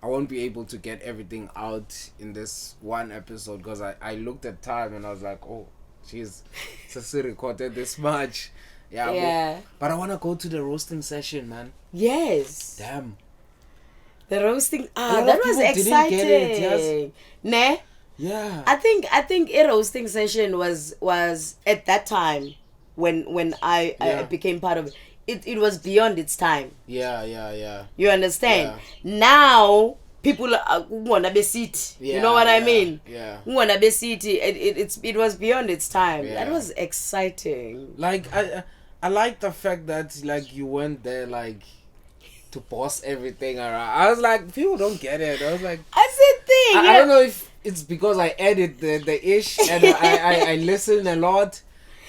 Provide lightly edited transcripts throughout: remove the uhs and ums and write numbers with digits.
I won't be able to get everything out in this one episode because I looked at time and I was like, oh, jeez, since we recorded this much. Yeah. But I want to go to the roasting session, man. Yes. Damn. The roasting. That was exciting. Didn't get it, yes. Ne? Yeah. I think a roasting session was at that time when I became part of it. It was beyond its time. Yeah. You understand? Yeah. Now people wanna be seat. You know what I mean? Yeah. Wanna be seat. It was beyond its time. Yeah. That was exciting. Like I like the fact that like you went there like to boss everything around. I was like, people don't get it. I was like, that's the thing. I don't know if it's because I edit the ish and I listen a lot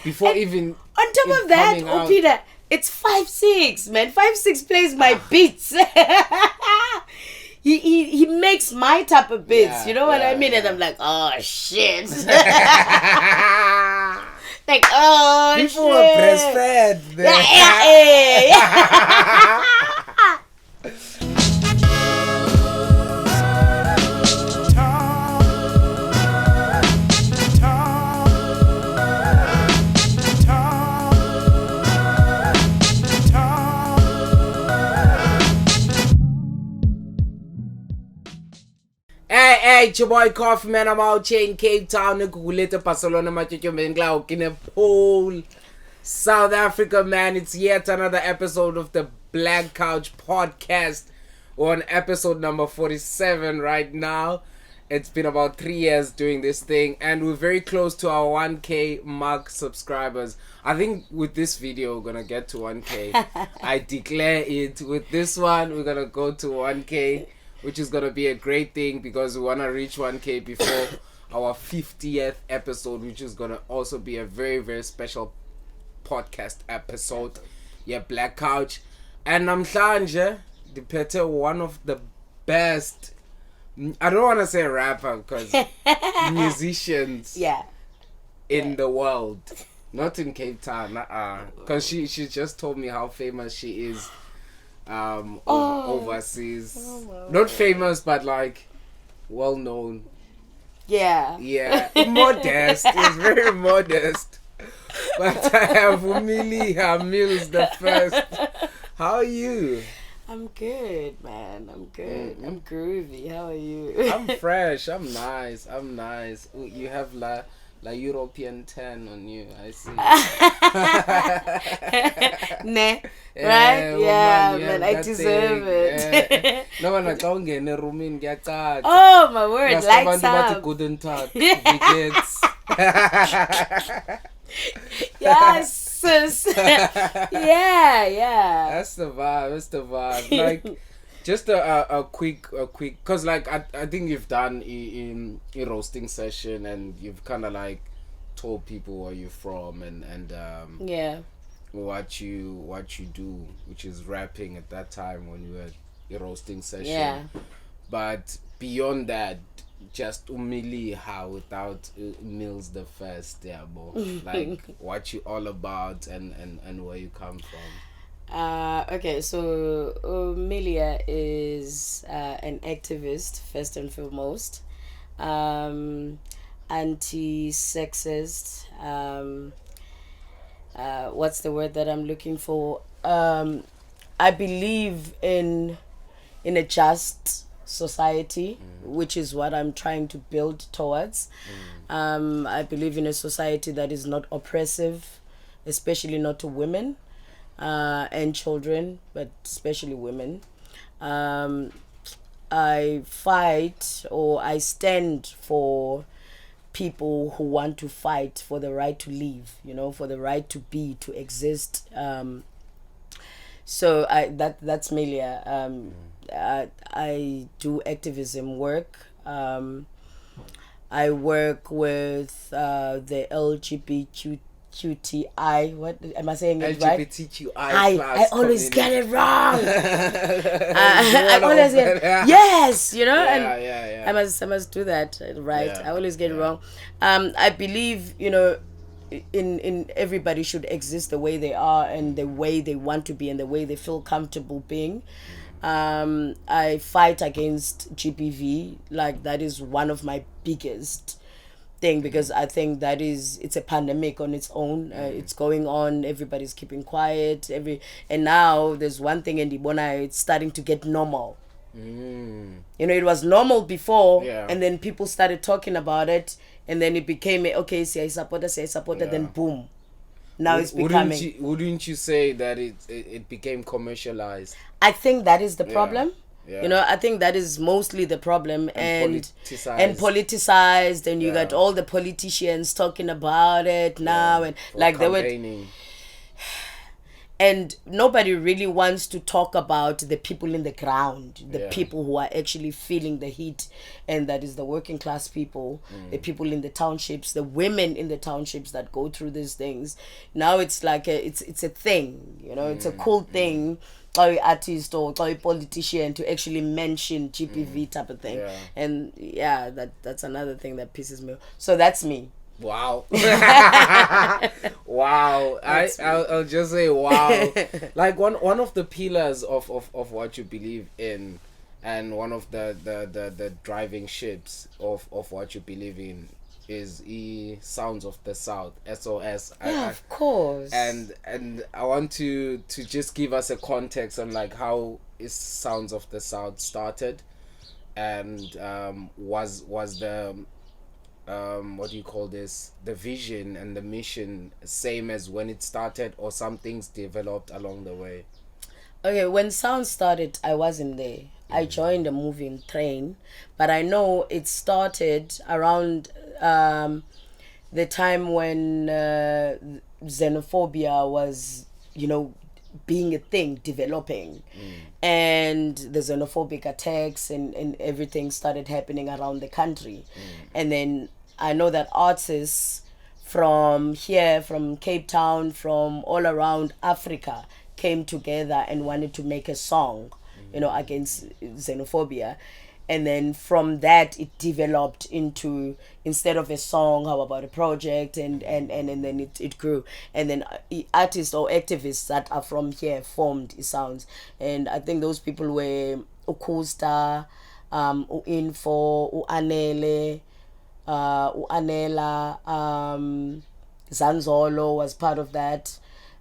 before and even. On top of that, Peter, it's 5-6, man. 5-6 plays my beats. He makes my type of beats. You know what I mean? And I'm like, oh shit. Like, oh people shit. People were breastfed. Hey, it's your boy Coffee, man. I'm out here in Cape Town, Nkqikilitye, Barcelona, in a pole, South Africa, man. It's yet another episode of the Black Couch Podcast. We're on episode number 47 right now. It's been about 3 years doing this thing, and we're very close to our 1K mark subscribers. I think with this video, we're gonna get to 1K. I declare it. With this one, we're gonna go to 1K. Which is going to be a great thing because we want to reach 1K before our 50th episode, which is going to also be a very, very special podcast episode. Yeah, Black Couch. And namhlanje, Dipete, one of the best, I don't want to say rapper because musicians in the world. Not in Cape Town, because she just told me how famous she is. Overseas, not famous but like well known. Yeah, modest. It's very modest. But I have Millz the first. How are you? I'm good, man. I'm good. I'm groovy. How are you? I'm fresh. I'm nice. Ooh, you have la European 10 on you. I see. Ne? Right? Yeah, man, I deserve it. No one don't get in a room in oh my word, lights up. Guten Tag. Yes, sis. Yeah. That's the vibe. Like, just a quick, cause like I think you've done a roasting session and you've kind of like told people where you're from and what you do, which is rapping at that time when you were at a roasting session. Yeah. But beyond that, just how without Millz the first, like what you all about and where you come from. Okay, so Milia is an activist first and foremost, anti-sexist. What's the word that I'm looking for? I believe in a just society, which is what I'm trying to build towards. I believe in a society that is not oppressive, especially not to women. And children, but especially women. I fight or I stand for people who want to fight for the right to live, for the right to be, to exist. So that's Melia. I do activism work. I work with the LGBTQI. What am I saying it right? LGBTQI. I always get it wrong. I always get yes, Yeah. I must do that right. Yeah. I always get it wrong. I believe in everybody should exist the way they are and the way they want to be and the way they feel comfortable being. I fight against GBV. Like, that is one of my biggest thing, because I think it's a pandemic on its own. It's going on, everybody's keeping quiet, and now there's one thing in Dibona, it's starting to get normal. You know, it was normal before, and then people started talking about it, and then it became okay, say I support it, then boom, now it's becoming. Wouldn't you say that it became commercialized? I think that is the problem. You know, I think that is mostly the problem, and politicized, and you got all the politicians talking about it now, and like campaigning. And nobody really wants to talk about the people in the ground, the people who are actually feeling the heat, and that is the working class people, the people in the townships, the women in the townships that go through these things. Now it's like it's a thing, you know, it's a cool thing. Or artist or a politician to actually mention GPV type of thing, and that's another thing that pisses me off. So that's me. Wow. Wow. I'll just say wow. Like one of the pillars of what you believe in, and one of the driving ships of what you believe in, is Sounds of the South, SOS. Of course. And I want to just give us a context on like how is Sounds of the South started, and was the what do you call this, the vision and the mission same as when it started, or some things developed along the way? Okay, when Sound started, I wasn't there. I joined a moving train, but I know it started around the time when xenophobia was, you know, being a thing, developing, and the xenophobic attacks and everything started happening around the country. And then I know that artists from here, from Cape Town, from all around Africa came together and wanted to make a song, you know, against xenophobia. And then from that it developed into, instead of a song, how about a project, and then it grew, and then artists or activists that are from here formed Sounds. And I think those people were Khaltsha, Info, Anele, Anela, Zanzolo was part of that.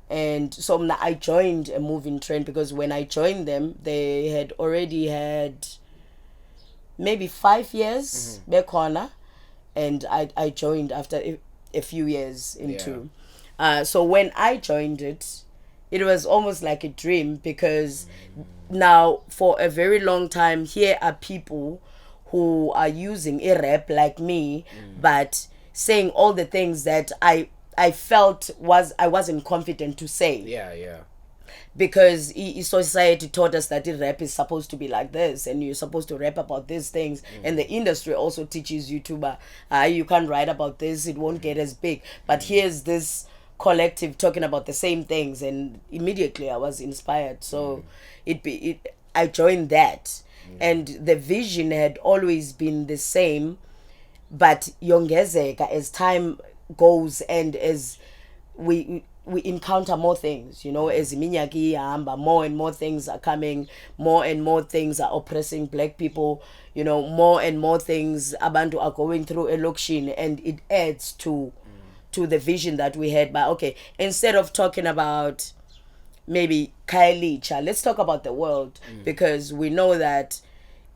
And so I joined a moving trend, because when I joined them, they had already had maybe 5 years back corner, and I joined after a few years into. So when I joined it was almost like a dream, because now for a very long time here are people who are using a rap like me, but saying all the things that I felt I wasn't confident to say. Because society taught us that rap is supposed to be like this, and you're supposed to rap about these things, and the industry also teaches you to you can't write about this, it won't get as big. But here's this collective talking about the same things, and immediately I was inspired. So I joined that, and the vision had always been the same, but yongezeka as time goes, and as we encounter more things, you know, as iminyaka ihamba, more and more things are coming, more and more things are oppressing black people, you know, more and more things abantu are going through elokishini, and it adds to the vision that we had. But okay, instead of talking about maybe Nkqikilitye, let's talk about the world, because we know that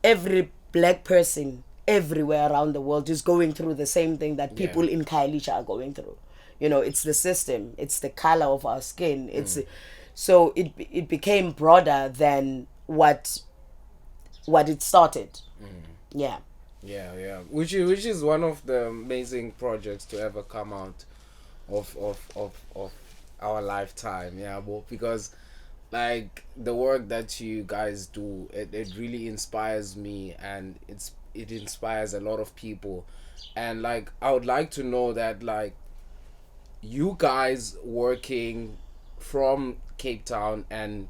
every black person everywhere around the world is going through the same thing that people in Nkqikilitye are going through. You know, it's the system, it's the color of our skin, so it became broader than what it started. Yeah, which is one of the amazing projects to ever come out of our lifetime, because like the work that you guys do, it really inspires me, and it inspires a lot of people. And like I would like to know that, like, you guys working from Cape Town and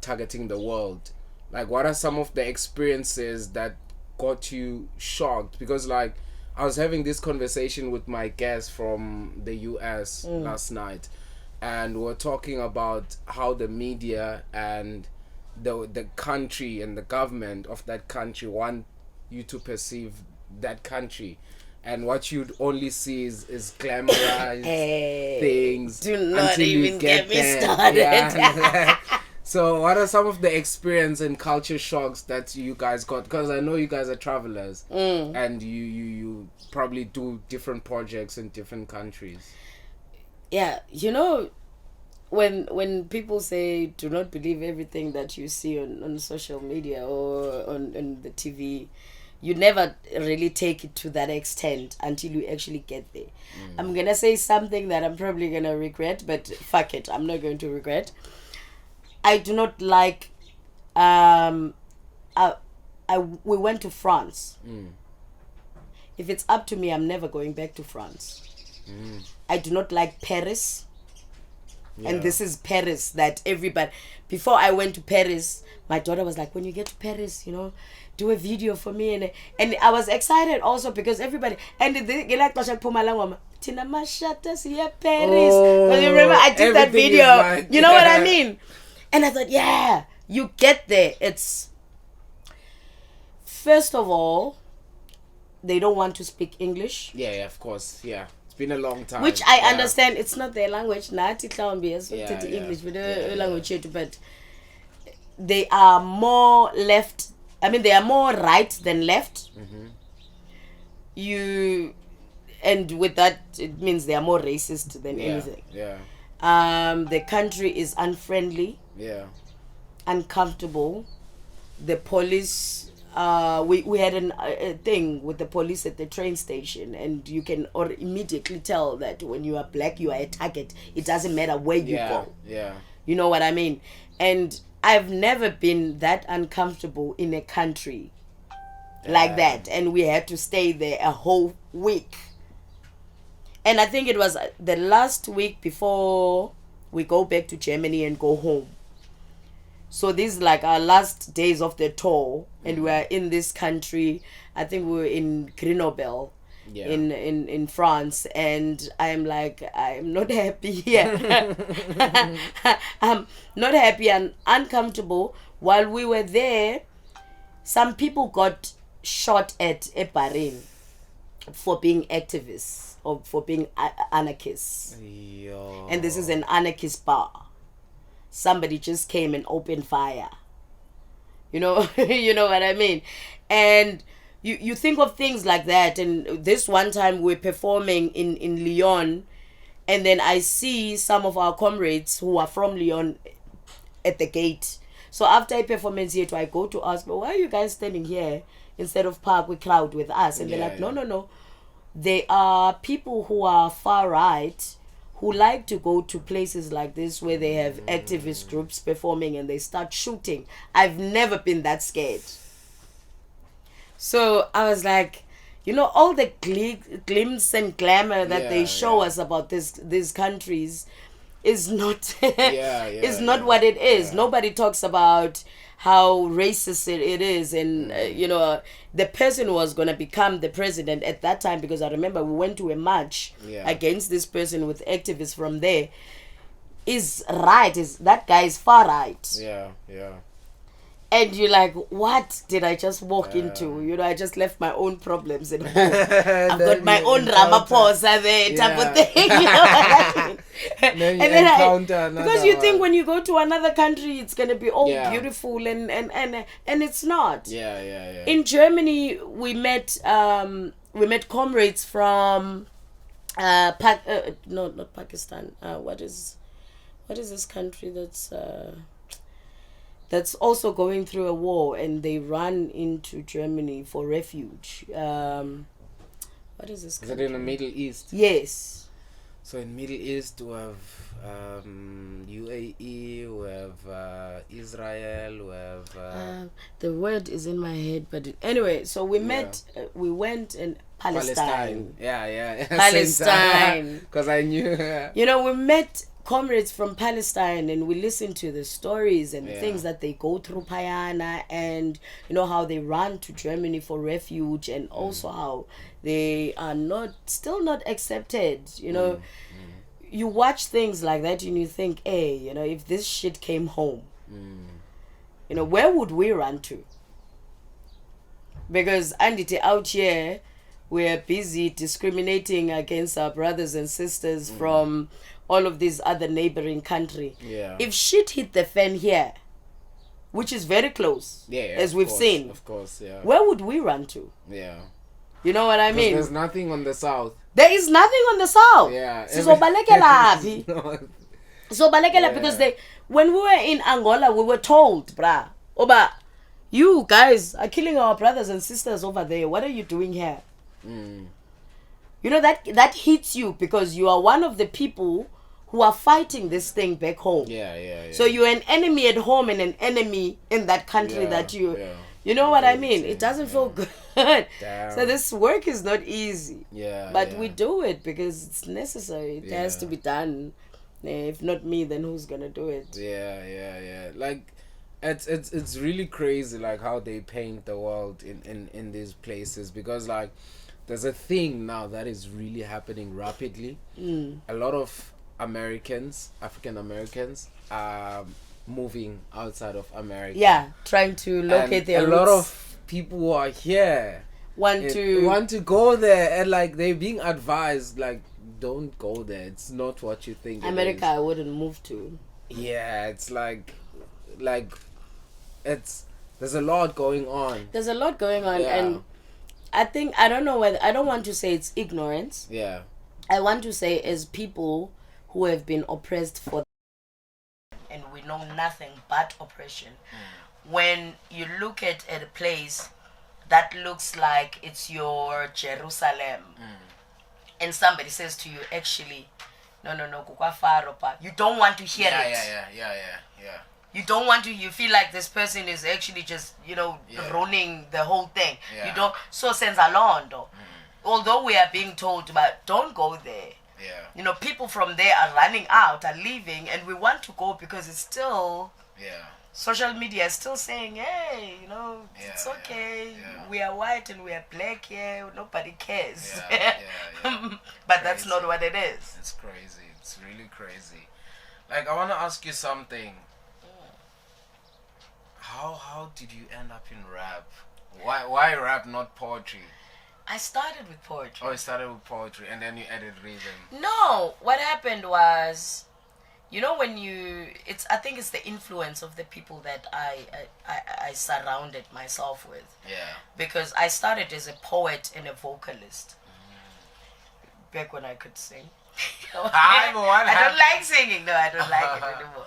targeting the world, like what are some of the experiences that got you shocked? Because like I was having this conversation with my guest from the US last night, and we're talking about how the media and the country and the government of that country want you to perceive that country, and what you'd only see is glamorized things. Do not until you even get me there. started. Yeah. So what are some of the experience and culture shocks that you guys got? Because I know you guys are travelers, and you probably do different projects in different countries. Yeah, you know, when people say do not believe everything that you see on social media or on the TV, you never really take it to that extent until you actually get there. I'm gonna say something that I'm probably gonna regret, but fuck it, I'm not going to regret. I do not like we went to France. If it's up to me, I'm never going back to France. I do not like Paris. And this is Paris that everybody... Before I went to Paris, my daughter was like, when you get to Paris, you know, do a video for me. And I was excited also because everybody... And they like Tina Mashata, see Paris. Oh, you remember I did that everything video. is like- You know what I mean? And I thought, yeah, you get there. It's... First of all, they don't want to speak English. Yeah, of course. Yeah. It's been a long time. Which I understand. It's not their language. English, but language, but they are more left. I mean, they are more right than left. And with that, it means they are more racist than anything. Yeah. The country is unfriendly. Yeah. Uncomfortable. The police... we had a thing with the police at the train station, and you can immediately tell that when you are black, you are a target. It doesn't matter where you go. Yeah. You know what I mean? And I've never been that uncomfortable in a country like that, and we had to stay there a whole week. And I think it was the last week before we go back to Germany and go home. So these like our last days of the tour, and we're in this country. I think we were in Grenoble, in France, and I'm like, I'm not happy here. I'm not happy and uncomfortable. While we were there, some people got shot at Bahrain for being activists or for being anarchists. Yo. And this is an anarchist bar. Somebody just came and opened fire. You know, you know what I mean? And you think of things like that. And this one time we're performing in Lyon, and then I see some of our comrades who are from Lyon at the gate. So after a performance here, I go to ask, why are you guys standing here instead of park with crowd with us? And they're like, no. They are people who are far right, who like to go to places like this where they have activist groups performing and they start shooting. I've never been that scared. So I was like, you know, all the glimpse and glamour that they show us about these countries is not what it is. Nobody talks about how racist it is, and you know, the person who was going to become the president at that time, because I remember we went to a march against this person with activists from there, is that guy is far right. And you're like, what did I just walk into? You know, I just left my own problems and I've got my own Ramaphosa there type of thing. You know what I mean? Because you think when you go to another country, it's going to be all beautiful and it's not. In Germany, we met comrades from not Pakistan. What is this country that's also going through a war, and they run into Germany for refuge. What is this country? Is it in the Middle East? Yes. So in Middle East we have UAE, we have Israel, we have... the word is in my head, but anyway, so we went in Palestine. Palestine. Because I knew... You know, we met comrades from Palestine, and we listened to the stories and the things that they go through Payana, and you know how they run to Germany for refuge, and also how they are still not accepted. You know, you watch things like that and you think, hey, you know, if this shit came home, You know, where would we run to? Because andite out here, we're busy discriminating against our brothers and sisters from all of these other neighboring countries. Yeah. If shit hit the fan here, which is very close, as we've seen, of course, yeah. where would we run to? Yeah. You know what I mean? There's nothing on the south. There is nothing on the south. Yeah. Because when we were in Angola, we were told, bruh, Oba, you guys are killing our brothers and sisters over there. What are you doing here? You know, that hits you because you are one of the people who are fighting this thing back home. Yeah. So you're an enemy at home and an enemy in that country that you... Yeah. You know what I mean? It doesn't feel good. Damn. So this work is not easy. Yeah. But we do it because it's necessary. It has to be done. If not me, then who's gonna do it? Yeah. Like, it's really crazy, like how they paint the world in these places, because like there's a thing now that is really happening rapidly. A lot of African Americans are moving outside of America. Yeah, trying to locate their roots. A lot of people who are here want to go there, and like they're being advised, like, don't go there. It's not what you think. America, I wouldn't move to. Yeah, it's like there's a lot going on. There's a lot going on, and I don't want to say it's ignorance. Yeah. I want to say as people who have been oppressed for, and we know nothing but oppression. When you look at a place that looks like it's your Jerusalem, and somebody says to you, actually, no, you don't want to hear it. Yeah. You don't want to, you feel like this person is actually just, ruining the whole thing. Yeah. You don't, so senza londo. Although we are being told about, don't go there. Yeah. People from there are running out, are leaving, and we want to go because it's still... Yeah. Social media is still saying, hey, it's okay. Yeah. We are white and we are black here. Nobody cares. Yeah. But crazy. That's not what it is. It's crazy. It's really crazy. Like, I want to ask you something. How did you end up in rap? Why rap, not poetry? I started with poetry. Oh, you started with poetry and then you added rhythm. No, what happened was, I think it's the influence of the people that I surrounded myself with. Yeah. Because I started as a poet and a vocalist. Back when I could sing. I don't like singing. No, I don't like it anymore.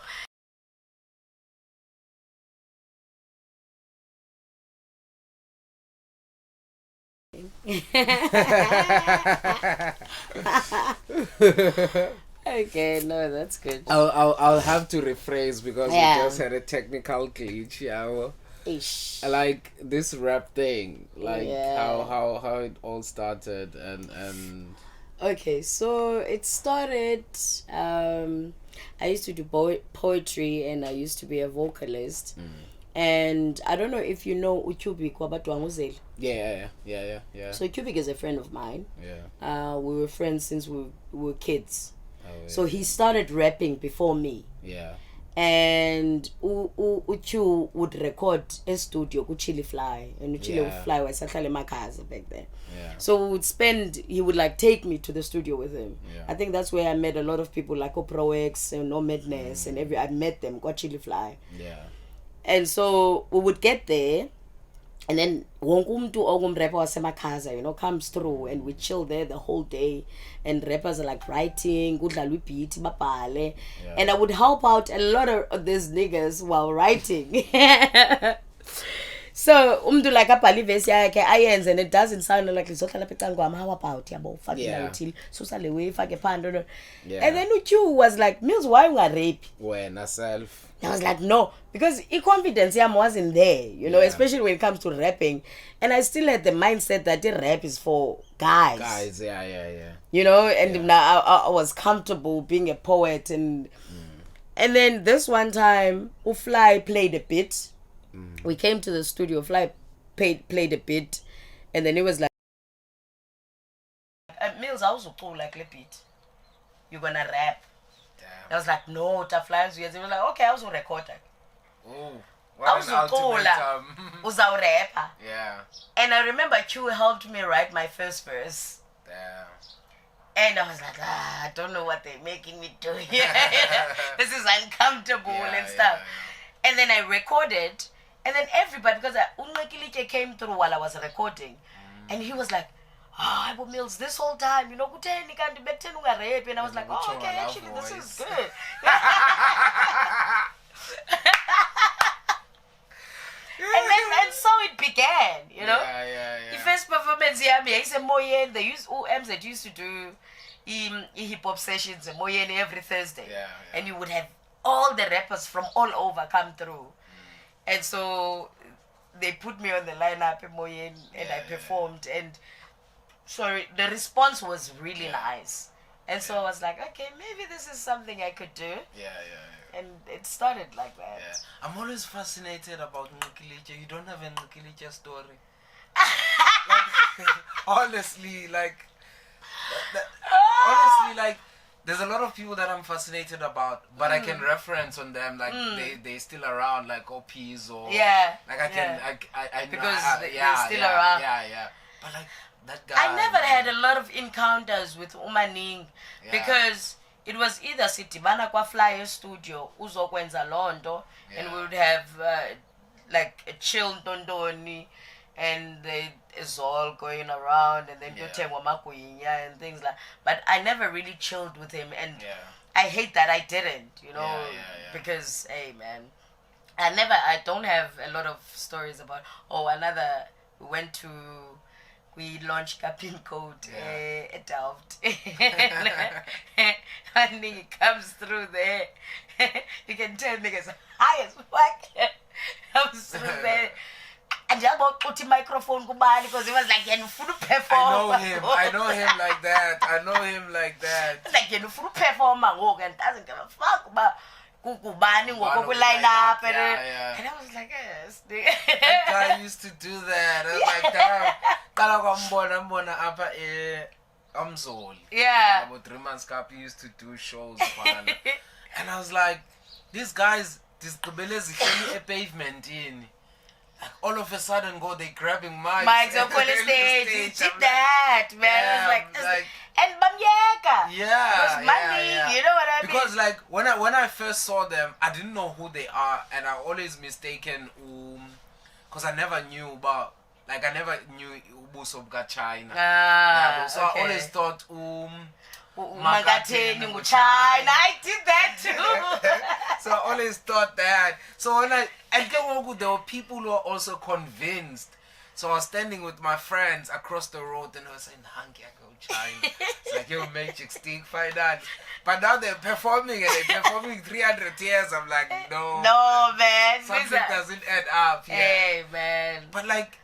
Okay, no, that's good. I'll have to rephrase because we just had a technical glitch. Yeah. Ish. Like this rap thing, like how it all started and. Okay, so it started. I used to do poetry and I used to be a vocalist. And I don't know if you know Nkqikilitye Wabatwanguzeli. Yeah. So Nkqikilitye is a friend of mine. Yeah. We were friends since we were kids. Oh, yeah. So he started rapping before me. Yeah. And Uchu would record a studio Chili Fly, and Chili would fly was actually my casa back then. Yeah. So he would like take me to the studio with him. Yeah. I think that's where I met a lot of people like Oproex and No Madness and I met them, got Chili Fly. Yeah. And so we would get there, and then rapper comes through, and we chill there the whole day, and rappers are like writing, and I would help out a lot of these niggas while writing. So like a verse yakhe and it doesn't sound like how about and then Uchu was like, Millz, why you rape? When self. I was like, no, because confidence wasn't there, especially when it comes to rapping. And I still had the mindset that the rap is for guys. Yeah. Now I was comfortable being a poet, and then this one time, Fly played a bit. We came to the studio, Fly played a bit, and then it was like, Millz, I was cool like a bit. You're gonna rap. Damn. I was like, no, Fly. He was like, okay, I was record that. What an ultimatum. Uzawurapper. Yeah. And I remember Q helped me write my first verse. Damn. And I was like, I don't know what they're making me do here. This is uncomfortable and stuff. Yeah. And then I recorded, and then everybody, because Nkqikilitye came through while I was recording, and he was like, oh, Millz, this whole time, you know, and I was like, oh, okay, actually, this is good. And so it began, you know. Yeah. The first performance here, they used OMs that used to do hip hop sessions every Thursday. Yeah. And you would have all the rappers from all over come through. And so they put me on the lineup and I performed. And sorry, the response was really nice. And so I was like, okay, maybe this is something I could do. Yeah. And it started like that. Yeah. I'm always fascinated about Nkqikilitye. You don't have a Nkqikilitye story. Honestly, there's a lot of people that I'm fascinated about, but I can reference on them, like they still around, like OPs or like I because they're still around. Yeah. But like that guy, I never had a lot of encounters with Umaning because it was either Sitibana kwa Flyer Studio, uzokwenza londo, and we would have like a chill dondoni, and it's all going around, and then and things like. But I never really chilled with him, and I hate that I didn't, you know, because hey man, I don't have a lot of stories about. We launched Capin Code at Delft. And he comes through there. You can tell niggas high as fuck. Comes through there. And I bought the microphone because he was like, you're full perform. I know him like that. It's like, you're full performer and doesn't give a fuck about line up and I was like, yes. That guy used to do that. I was like, damn. Yeah. About 3 months Cup used to do shows. And I was like, these guys, this is a pavement in. Like all of a sudden they grabbing mics up on the stage. He did that, man. Yeah, I was like and Bamyeka. Yeah. You know what I mean? Because like when I first saw them, I didn't know who they are, and I always mistaken because I never knew about I never knew Ubuso China. So I always thought Magateni China. I did that too. So I always thought that. So when there were people who were also convinced. So I was standing with my friends across the road and I was saying, Hanky, I go China. It's like, yo, magic stick, find that. But now they're performing and they're performing 300 years. I'm like, no. No, man. Something doesn't add up. Yeah. Hey, man. But like,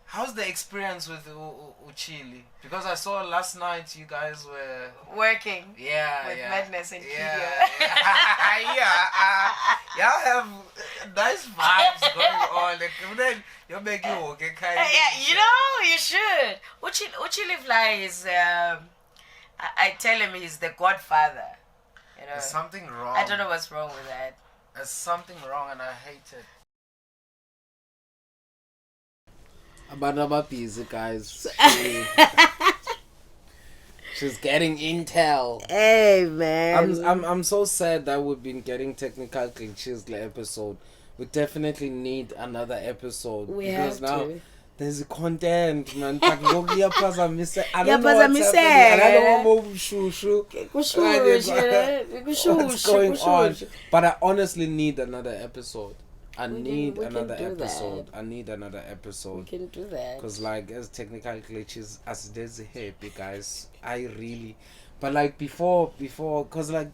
how's the experience with Uchili? Because I saw last night you guys were working. Yeah, with Madness and y'all have nice vibes going on. Like, you're making okay kind of. Yeah, you know, you should. Uchili Fly is. I tell him he's the godfather. You know. There's something wrong. I don't know what's wrong with that. There's something wrong, and I hate it. About busy guys. She's getting intel. Hey man. I'm so sad that we've been getting technical glitches the episode. We definitely need another episode. We because have now to. There's content, man. I don't know what's happening. I don't know what's going on. But I honestly need another episode. I need another episode. We can do that. Because like as technical glitches as there's happy guys. I really but like before because like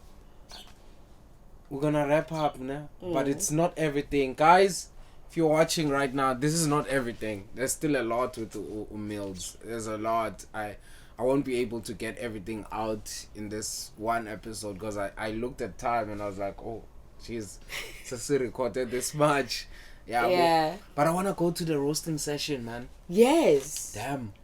we're gonna wrap up now. But it's not everything. Guys, if you're watching right now, this is not everything. There's still a lot with Millz. There's a lot. I won't be able to get everything out in this one episode because I looked at time and I was like, oh, she's recorded this much. Yeah. But I want to go to the roasting session, man. Yes. Damn.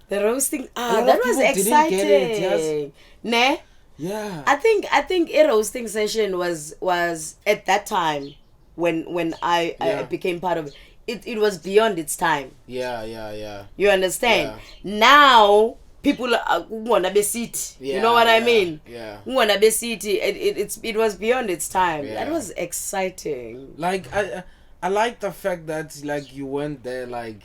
The roasting. That was exciting. Didn't get it, yes. Yeah. I think a roasting session was at that time when I became part of it. It was beyond its time. Yeah. You understand? Now people wanna be seat. You know what I mean? Yeah. Wanna be seat. It was beyond its time. That was exciting. Like I like the fact that like you went there like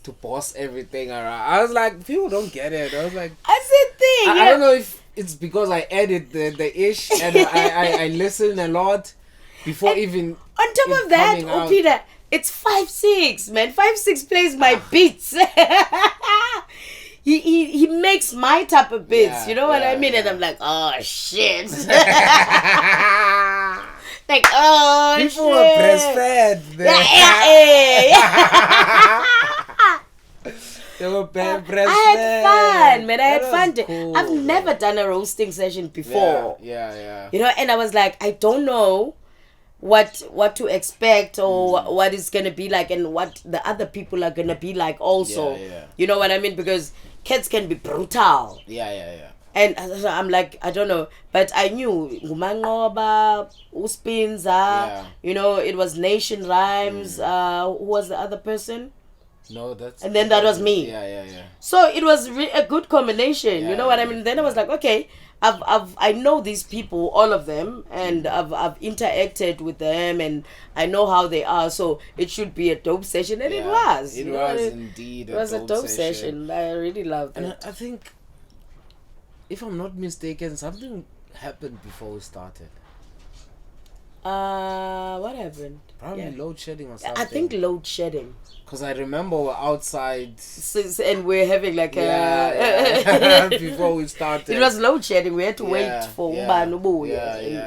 to boss everything around. I was like, people don't get it. I was like, that's the thing. I don't know if it's because I edit the ish and I listen a lot before and even on top of that, Peter, it's 5-6, man. 5-6 plays my beats. He makes my type of beats. You know what I mean? And I'm like, oh shit. Like, oh people shit. were breastfed. They were breastfed. I had fun, man. I had fun. Cool, I've never done a roasting session before. Yeah. You know, and I was like, I don't know what to expect or what it's gonna be like and what the other people are gonna be like also. You know what I mean? Because kids can be brutal. Yeah. And I'm like, I don't know, but I knew Ngumangoba, Uspinza, you know, it was Nation Rhymes. Who was the other person? No, that's. And then that was me. Yeah. So it was a good combination. You know what I mean? Then I was like, okay, I know these people, all of them, and I've interacted with them, and I know how they are. So it should be a dope session, and it was. It was indeed. It was a dope session. I really loved it. And I think, if I'm not mistaken, something happened before we started. What happened? Probably load shedding or something. I think load shedding. Because I remember we're outside. And we're having like before we started. It was load shedding. We had to wait for Ubanubu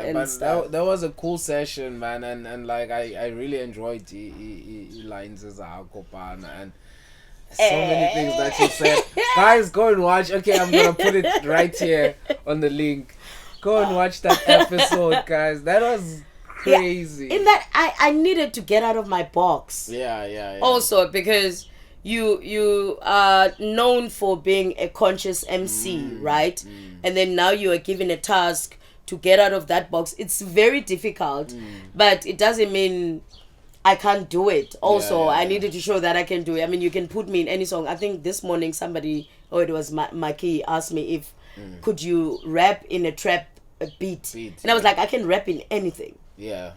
and but stuff. That was a cool session, man. And like, I really enjoyed the lines as a Hakopana and so many things that you said. Guys, go and watch. Okay, I'm going to put it right here on the link. Go and watch that episode, guys. That was crazy. In that I needed to get out of my box. Yeah. Also because you are known for being a conscious MC, right? And then now you are given a task to get out of that box. It's very difficult, but it doesn't mean I can't do it. Also, I needed to show that I can do it. I mean, you can put me in any song. I think this morning somebody, it was Maki, asked me if could you rap in a trap beat. And I was like, I can rap in anything.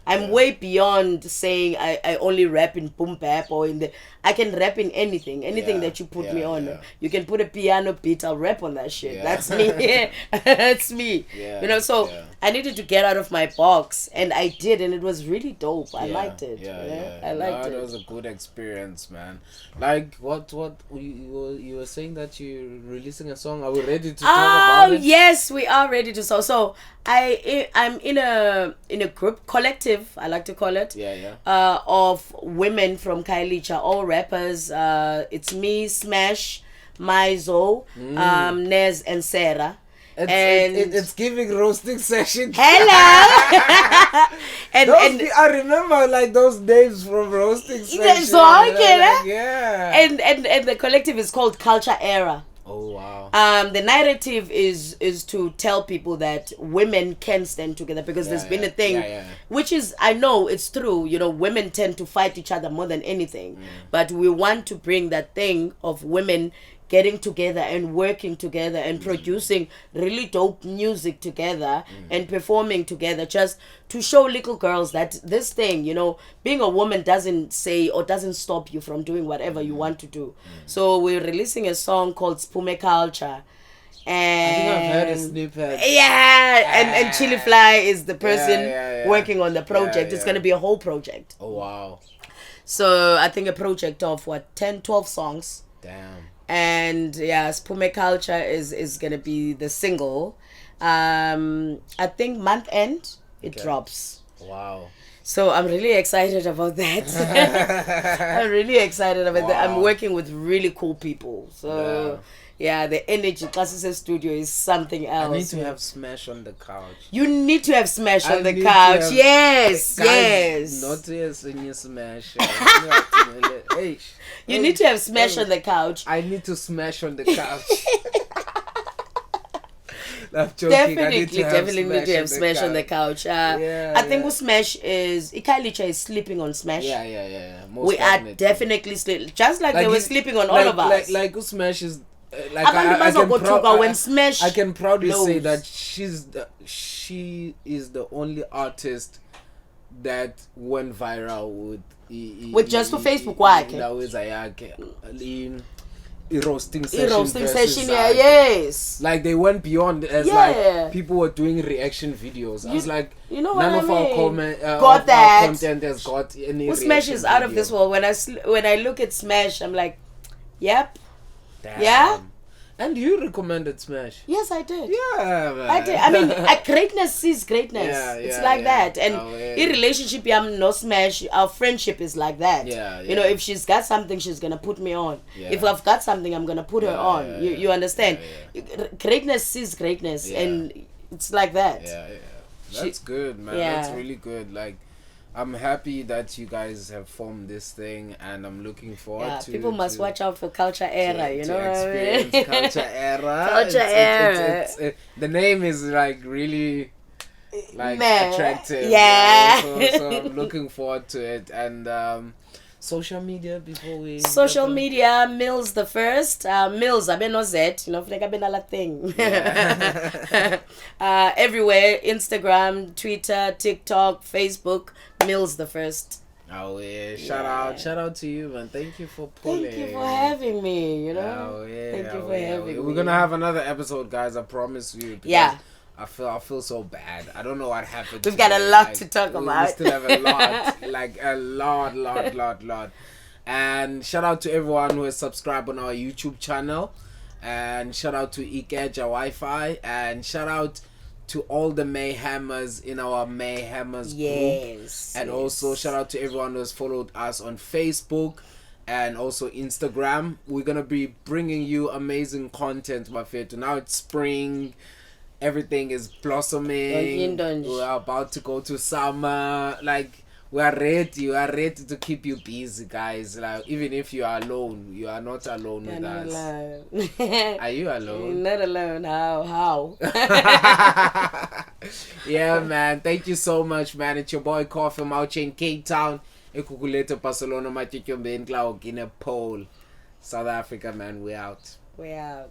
I'm way beyond saying I only rap in boom bap or in the. I can rap in anything that you put me on. You can put a piano beat, I'll rap on that shit. That's me. That's me. You know, so I needed to get out of my box, and I did, and it was really dope. I liked it. I liked it. It was a good experience, man. Like what you were saying that you're releasing a song. Are we ready to talk about it? Oh yes, we are ready to talk. So I'm in a group collective, I like to call it, of women from Khaltsha, all rappers. It's me, Smash, Maizo, Nez, and Sarah. It's giving roasting session. Hello. and I remember like those names from roasting session. And the collective is called Culture Era. Oh wow. The narrative is to tell people that women can stand together, because there's been a thing which is, I know it's true, you know, women tend to fight each other more than anything, but we want to bring that thing of women getting together and working together and producing really dope music together and performing together, just to show little girls that this thing, you know, being a woman doesn't say or doesn't stop you from doing whatever you want to do. So we're releasing a song called Nkqikilitye. And I think I've heard a snippet. And Chili Fly is the person working on the project. It's going to be a whole project. Oh wow. So I think a project of 10-12 songs. Damn. And Nkqikilitye is gonna be the single. I think month end it drops. Wow. So I'm really excited about that. I'm really excited about that. I'm working with really cool people. So the energy Classes Studio is something else. I need to have Smash on the couch. You need to have Smash on the couch. Yes. Not yes in your Smash. You need to have Smash on the couch. I need to smash on the couch. I'm joking. I need Definitely need to have Smash on the couch. I think Smash is Nkqikilitye is sleeping on Smash. Yeah. Most we are definitely sleeping, just like they were sleeping on all of us. Like Smash is. Like when Smash. I can proudly blows. say that she is the only artist that went viral with just for Facebook roasting session, yes. Like they went beyond as like people were doing reaction videos. I was like, none of our content has got any. Smash is out of this world. When I look at Smash, I'm like, yep. Damn. Yeah. And you recommended Smash. Yes, I did. Yeah, man. I did. I mean, greatness sees greatness. It's like that. And in relationship, I'm no Smash. Our friendship is like that. You know, if she's got something, she's gonna put me on. If I've got something, I'm gonna put her on. You understand? Greatness sees greatness, and it's like that. That's good, man. That's really good. Like, I'm happy that you guys have formed this thing, and I'm looking forward to. People must watch out for Khaltsha era, you know. Experience Khaltsha era. Khaltsha era. The name is like really like attractive. Yeah. So I'm looking forward to it. And social media before we. Social media, Millz the first. Millz, I've been no Z, you know, like I've been a lot thing. Everywhere, Instagram, Twitter, TikTok, Facebook, Millz the first. Oh yeah, shout out to you, man. Thank you for pulling. Thank you for having me, you know. Oh yeah. Thank you for having me. We're gonna have another episode, guys, I promise you. Yeah. I feel so bad. I don't know what happened. We've got a lot to talk about. We still have a lot. Like a lot. And shout out to everyone who has subscribed on our YouTube channel. And shout out to Nkqikilitye Wi-Fi. And shout out to all the Mayhammers in our Mayhammers group. And also shout out to everyone who has followed us on Facebook and also Instagram. We're gonna be bringing you amazing content, my friend. Now it's spring. Everything is blossoming. We're about to go to summer. Like, we are ready to keep you busy, guys. Like, even if you are alone, you are not alone with us. Alone. Are you alone? Not alone. How? Yeah, man. Thank you so much, man. It's your boy Coffee. I'm out here in Cape Town. Nkqikilitye Barcelona, Nkqikilitye South Africa, man. We out. We out.